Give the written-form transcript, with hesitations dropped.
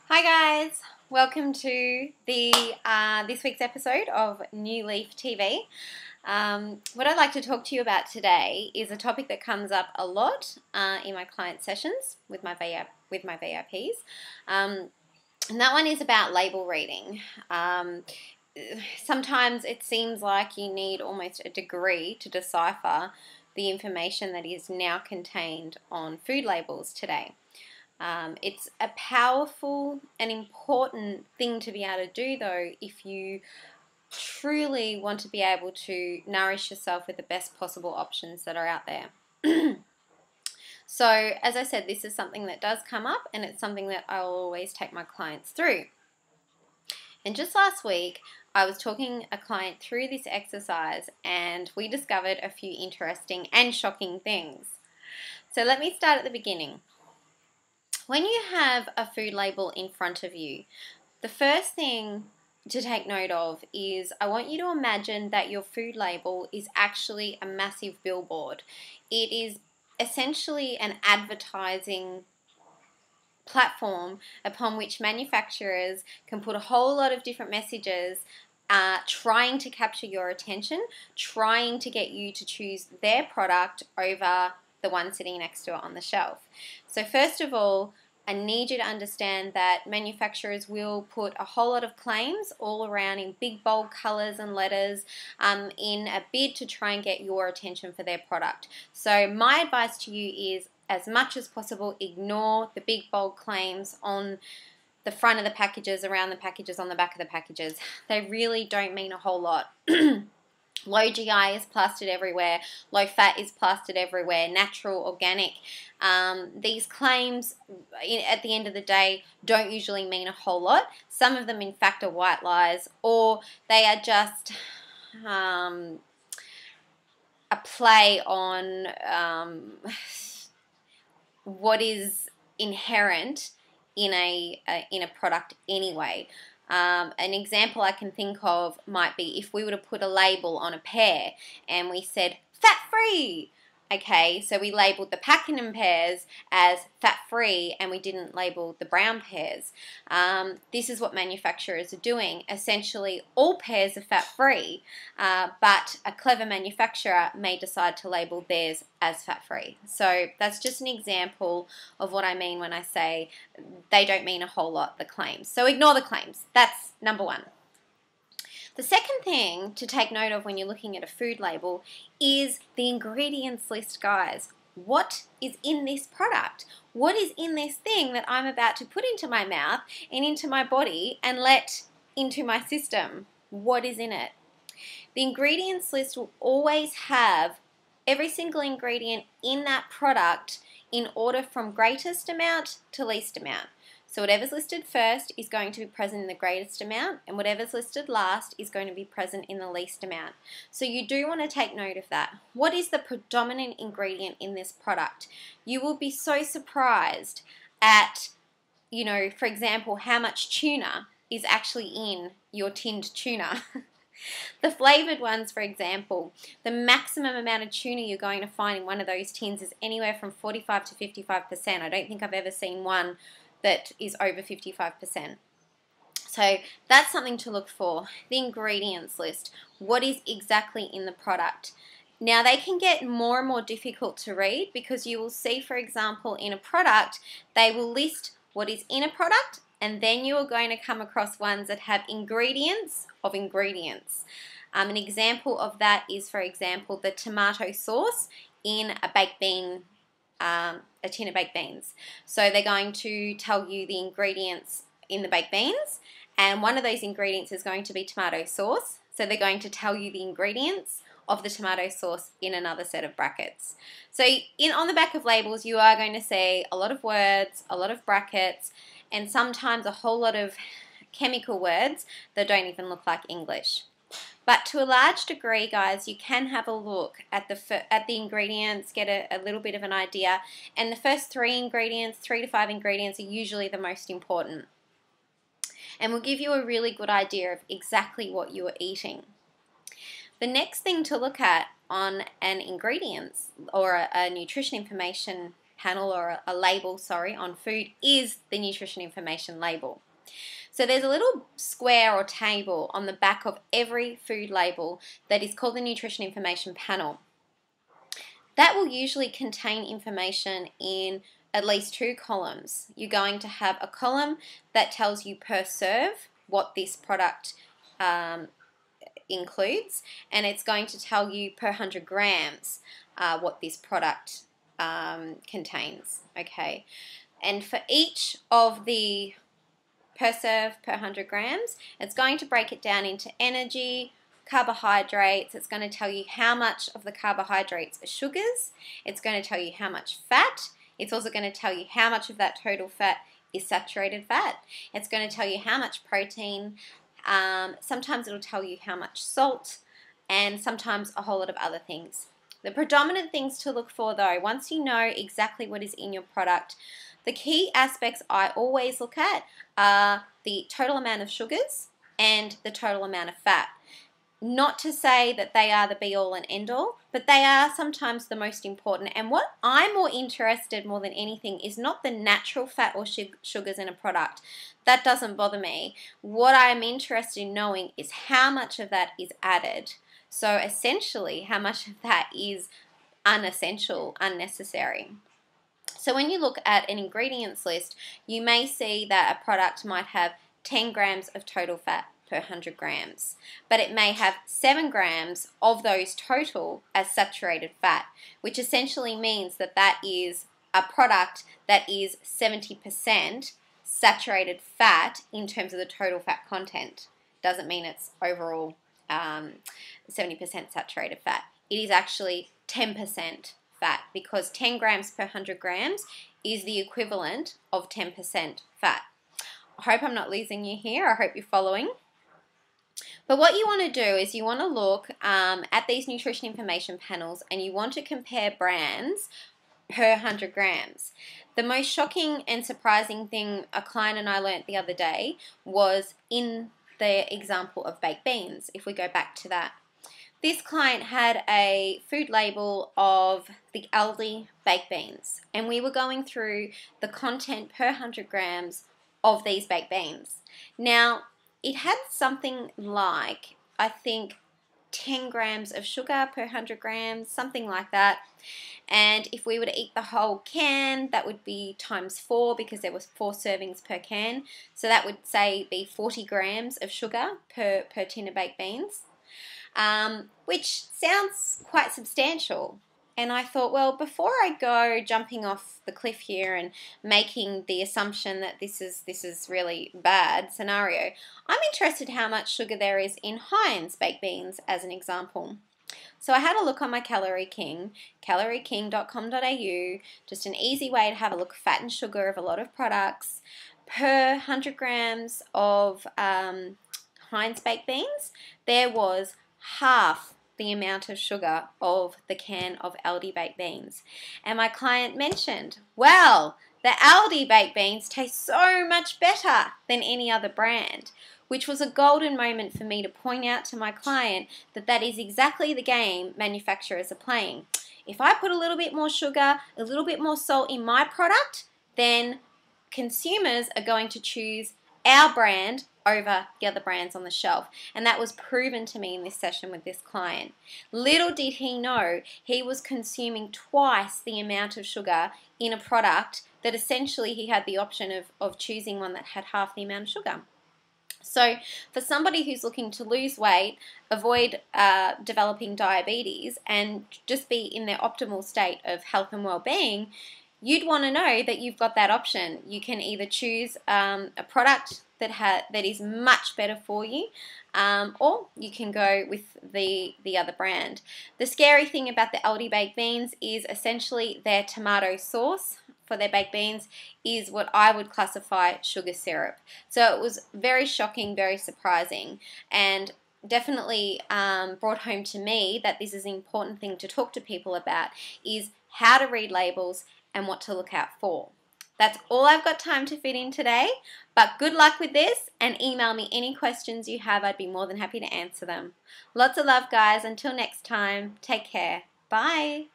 Hi guys, welcome to the this week's episode of New Leaf TV. What I'd like to talk to you about today is a topic that comes up a lot in my client sessions with my VIPs, and that one is about label reading. Sometimes it seems like you need almost a degree to decipher the information that is now contained on food labels today. It's a powerful and important thing to be able to do, though, if you truly want to be able to nourish yourself with the best possible options that are out there. So, as I said, this is something that does come up, and it's something that I'll always take my clients through. And just last week, I was talking a client through this exercise, and we discovered a few interesting and shocking things. So let me start at the beginning. When you have a food label in front of you, the first thing to take note of is I want you to imagine that your food label is actually a massive billboard. It is essentially an advertising platform upon which manufacturers can put a whole lot of different messages trying to capture your attention, trying to get you to choose their product over the one sitting next to it on the shelf. So first of all, I need you to understand that manufacturers will put a whole lot of claims all around in big bold colors and letters in a bid to try and get your attention for their product. So my advice to you is, as much as possible, ignore the big bold claims on the front of the packages, around the packages, on the back of the packages. They really don't mean a whole lot. Low GI is plastered everywhere. Low fat is plastered everywhere. Natural, organic. These claims, at the end of the day, don't usually mean a whole lot. Some of them, in fact, are white lies, or they are just a play on what is inherent in a product anyway. An example I can think of might be if we were to put a label on a pear and we said fat-free. Okay, so we labeled the Pakenham pears as fat-free and we didn't label the brown pears. This is what manufacturers are doing. Essentially, all pears are fat-free, but a clever manufacturer may decide to label theirs as fat-free. So that's just an example of what I mean when I say they don't mean a whole lot, the claims. So ignore the claims. That's number one. The second thing to take note of when you're looking at a food label is the ingredients list, guys. What is in this product? What is in this thing that I'm about to put into my mouth and into my body and let into my system? What is in it? The ingredients list will always have every single ingredient in that product in order from greatest amount to least amount. So whatever's listed first is going to be present in the greatest amount, and whatever's listed last is going to be present in the least amount. So you do want to take note of that. What is the predominant ingredient in this product? You will be so surprised at, for example, how much tuna is actually in your tinned tuna. The flavored ones, for example, the maximum amount of tuna you're going to find in one of those tins is anywhere from 45 to 55%. I don't think I've ever seen one that is over 55%. So that's something to look for. The ingredients list. What is exactly in the product? Now they can get more and more difficult to read because you will see, for example, in a product, they will list what is in a product, and then you are going to come across ones that have ingredients of ingredients. An example of that is, for example, the tomato sauce in a baked bean, a tin of baked beans. So they're going to tell you the ingredients in the baked beans, and one of those ingredients is going to be tomato sauce. So they're going to tell you the ingredients of the tomato sauce in another set of brackets. So on the back of labels, you are going to see a lot of words, a lot of brackets, and sometimes a whole lot of chemical words that don't even look like English. But to a large degree, guys, you can have a look at the ingredients, get a little bit of an idea, and the first 3 to 5 ingredients are usually the most important, and will give you a really good idea of exactly what you are eating. The next thing to look at on an ingredients or a nutrition information panel or a label, sorry, on food is the nutrition information label. So there's a little square or table on the back of every food label that is called the nutrition information panel. That will usually contain information in at least 2 columns. You're going to have a column that tells you per serve what this product includes, and it's going to tell you per 100 grams what this product contains, okay? And for each of the per serve per 100 grams, it's going to break it down into energy, carbohydrates. It's going to tell you how much of the carbohydrates are sugars. It's going to tell you how much fat. It's also going to tell you how much of that total fat is saturated fat. It's going to tell you how much protein. Sometimes it'll tell you how much salt, and sometimes a whole lot of other things. The predominant things to look for, though, once you know exactly what is in your product, the key aspects I always look at are the total amount of sugars and the total amount of fat. Not to say that they are the be-all and end-all, but they are sometimes the most important. And what I'm more interested more than anything is not the natural fat or sugars in a product. That doesn't bother me. What I'm interested in knowing is how much of that is added. So essentially, how much of that is unessential, unnecessary. So when you look at an ingredients list, you may see that a product might have 10 grams of total fat per 100 grams, but it may have 7 grams of those total as saturated fat, which essentially means that that is a product that is 70% saturated fat in terms of the total fat content. Doesn't mean it's overall 70% saturated fat. It is actually 10% fat, because 10 grams per 100 grams is the equivalent of 10% fat. I hope I'm not losing you here. I hope you're following. But what you want to do is you want to look at these nutrition information panels, and you want to compare brands per 100 grams. The most shocking and surprising thing a client and I learnt the other day was in the example of baked beans. If we go back to that, this client had a food label of the Aldi baked beans, and we were going through the content per 100 grams of these baked beans. Now, it had something like, I think, 10 grams of sugar per 100 grams, something like that. And if we were to eat the whole can, that would be times 4, because there was 4 servings per can. So that would, say, be 40 grams of sugar per tin of baked beans, which sounds quite substantial. And I thought, well, before I go jumping off the cliff here and making the assumption that this is really bad scenario, I'm interested how much sugar there is in Heinz baked beans, as an example. So I had a look on my Calorie King, calorieking.com.au, just an easy way to have a look at fat and sugar of a lot of products. Per 100 grams of Heinz baked beans, there was half the amount of sugar of the can of Aldi baked beans. And my client mentioned, well, the Aldi baked beans taste so much better than any other brand, which was a golden moment for me to point out to my client that that is exactly the game manufacturers are playing. If I put a little bit more sugar, a little bit more salt in my product, then consumers are going to choose our brand over the other brands on the shelf. And that was proven to me in this session with this client. Little did he know he was consuming twice the amount of sugar in a product that essentially he had the option of choosing one that had half the amount of sugar. So for somebody who's looking to lose weight, avoid developing diabetes, and just be in their optimal state of health and well-being, you'd want to know that you've got that option. You can either choose a product that is much better for you, or you can go with the other brand. The scary thing about the Aldi baked beans is essentially their tomato sauce for their baked beans is what I would classify sugar syrup. So it was very shocking, very surprising, and definitely brought home to me that this is an important thing to talk to people about, is how to read labels and what to look out for. That's all I've got time to fit in today, but good luck with this, and email me any questions you have. I'd be more than happy to answer them. Lots of love, guys. Until next time, take care. Bye.